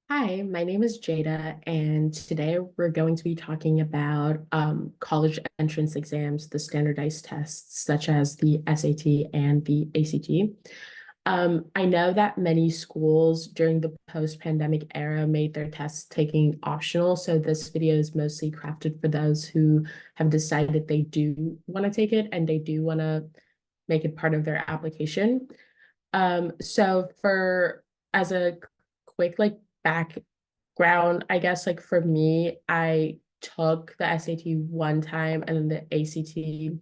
Hi, my name is Jada, and today we're going to be talking about college entrance exams, the standardized tests such as the SAT and the ACT. I know that many schools during the post-pandemic era made their tests taking optional, so this video is mostly crafted for those who have decided they do want to take it and they do want to make it part of their application. So for as a quick background, I guess like for me, I took the SAT one time and then the ACT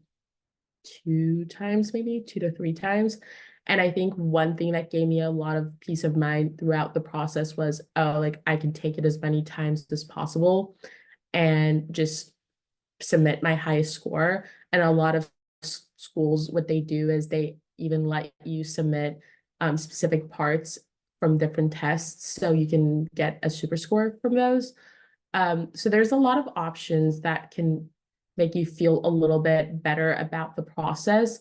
two times, maybe two to three times. And I think one thing that gave me a lot of peace of mind throughout the process was, oh, like I can take it as many times as possible and just submit my highest score. And a lot of schools, what they do is they even let you submit specific parts from different tests so you can get a super score from those. So there's a lot of options that can make you feel a little bit better about the process.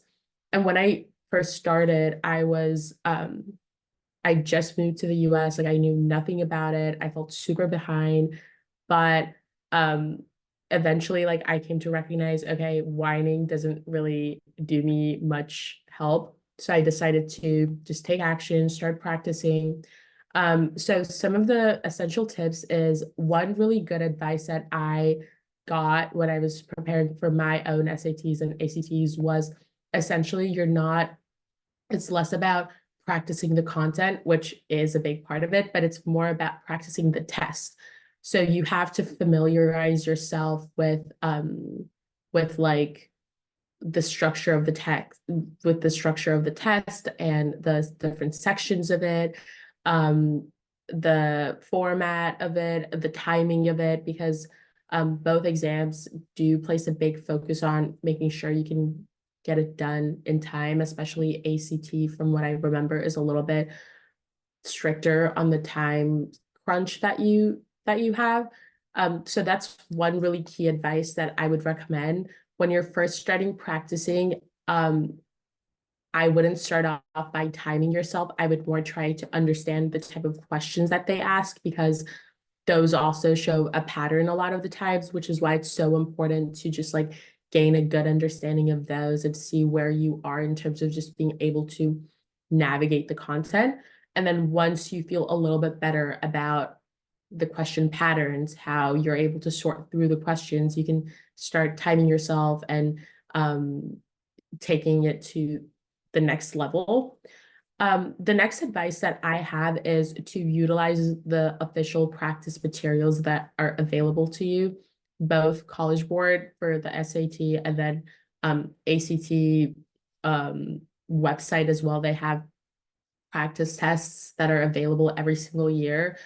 And when I first started, I just moved to the US, like I knew nothing about it. I felt super behind, but um eventually like I came to recognize, okay, whining doesn't really do me much help. So I decided to just take action, start practicing. So some of the essential tips is one really good advice that I got when I was preparing for my own SATs and ACTs was essentially it's less about practicing the content, which is a big part of it, but it's more about practicing the test. So you have to familiarize yourself with like the structure of the text, with the structure of the test and the different sections of it, the format of it, the timing of it, because both exams do place a big focus on making sure you can get it done in time, especially ACT, from what I remember, is a little bit stricter on the time crunch that you have. So that's one really key advice that I would recommend when you're first starting practicing. I wouldn't start off by timing yourself. I would more try to understand the type of questions that they ask because those also show a pattern a lot of the times, which is why it's so important to just like gain a good understanding of those and see where you are in terms of just being able to navigate the content. And then once you feel a little bit better about the question patterns, how you're able to sort through the questions, you can start timing yourself and taking it to the next level. The next advice that I have is to utilize the official practice materials that are available to you, both College Board for the SAT and then ACT website as well. They have practice tests that are available every single year,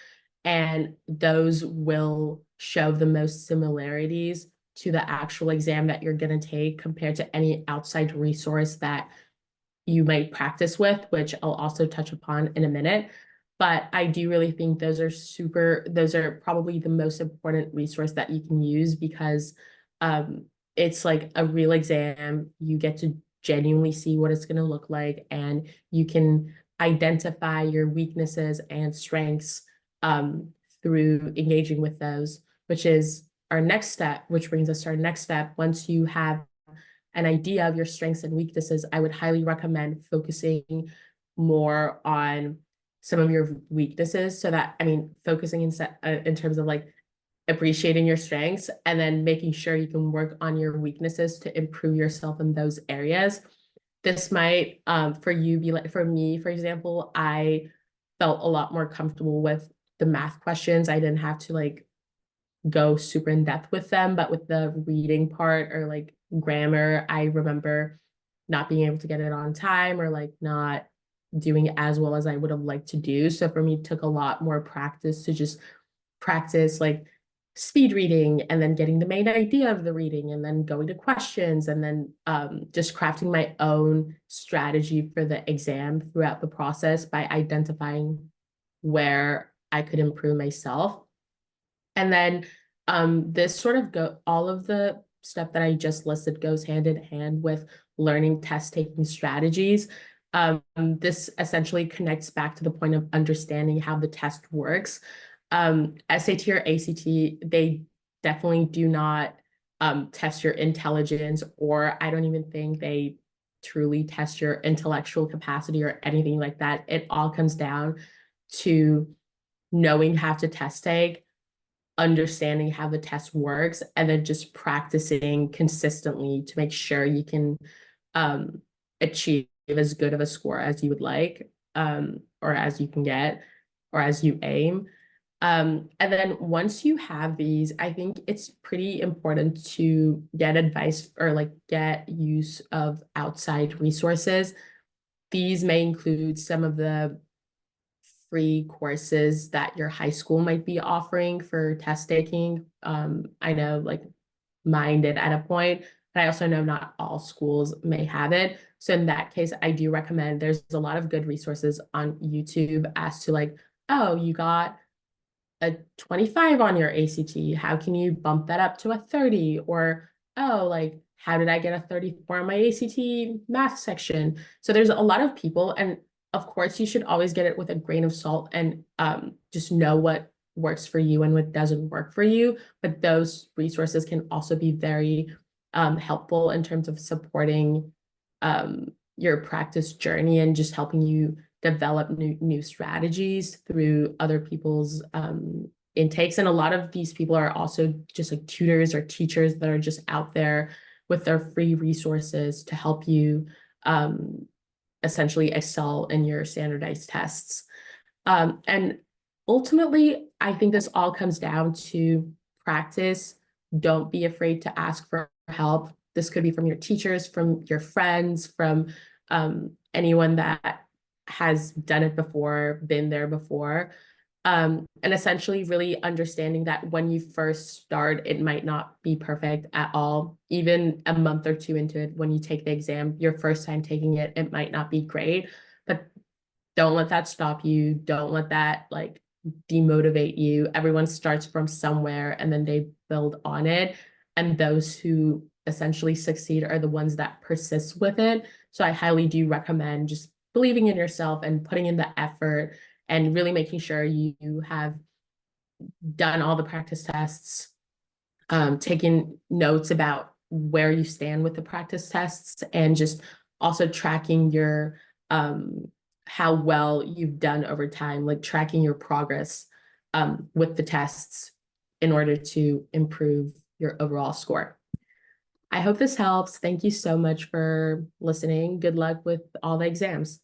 and those will show the most similarities to the actual exam that you're going to take compared to any outside resource that you might practice with, which I'll also touch upon in a minute. But I do really think those are probably the most important resource that you can use because um, it's like a real exam. You get to genuinely see what it's going to look like, and you can identify your weaknesses and strengths um, through engaging with those, which is our next step, which brings us to our next step. Once you have an idea of your strengths and weaknesses, I would highly recommend focusing more on some of your weaknesses so that, I mean, focusing in terms of like appreciating your strengths and then making sure you can work on your weaknesses to improve yourself in those areas. This might, for you, be like, for me, for example, I felt a lot more comfortable with the math questions. I didn't have to like go super in depth with them, but with the reading part or like grammar, I remember not being able to get it on time or like not doing as well as I would have liked to do. So for me, it took a lot more practice to just practice like speed reading and then getting the main idea of the reading and then going to questions and then just crafting my own strategy for the exam throughout the process by identifying where I could improve myself. And then this sort of go all of the stuff that I just listed goes hand in hand with learning test taking strategies. This essentially connects back to the point of understanding how the test works. SAT or ACT, they definitely do not test your intelligence, or I don't even think they truly test your intellectual capacity or anything like that. It all comes down to knowing how to test take, understanding how the test works, and then just practicing consistently to make sure you can um, achieve as good of a score as you would like, or as you can get, or as you aim. And then once you have these, I think it's pretty important to get advice or like get use of outside resources. These may include some of the free courses that your high school might be offering for test taking. I know like mine did at a point, but I also know not all schools may have it. So in that case, I do recommend there's a lot of good resources on YouTube as to like, oh, you got a 25 on your ACT. How can you bump that up to a 30? Or, oh, like, how did I get a 34 on my ACT math section? So there's a lot of people, and of course, you should always get it with a grain of salt and just know what works for you and what doesn't work for you. But those resources can also be very helpful in terms of supporting your practice journey and just helping you develop new strategies through other people's intakes. And a lot of these people are also just like tutors or teachers that are just out there with their free resources to help you essentially excel in your standardized tests. And ultimately, I think this all comes down to practice. Don't be afraid to ask for help. This could be from your teachers, from your friends, from anyone that has done it before, been there before. And essentially really understanding that when you first start, it might not be perfect at all. Even a month or two into it, when you take the exam, your first time taking it, it might not be great, but don't let that stop you. Don't let that like demotivate you. Everyone starts from somewhere and then they build on it. And those who essentially succeed are the ones that persist with it. So I highly do recommend just believing in yourself and putting in the effort and really making sure you have done all the practice tests, taking notes about where you stand with the practice tests, and just also tracking your how well you've done over time, like tracking your progress with the tests in order to improve your overall score. I hope this helps. Thank you so much for listening. Good luck with all the exams.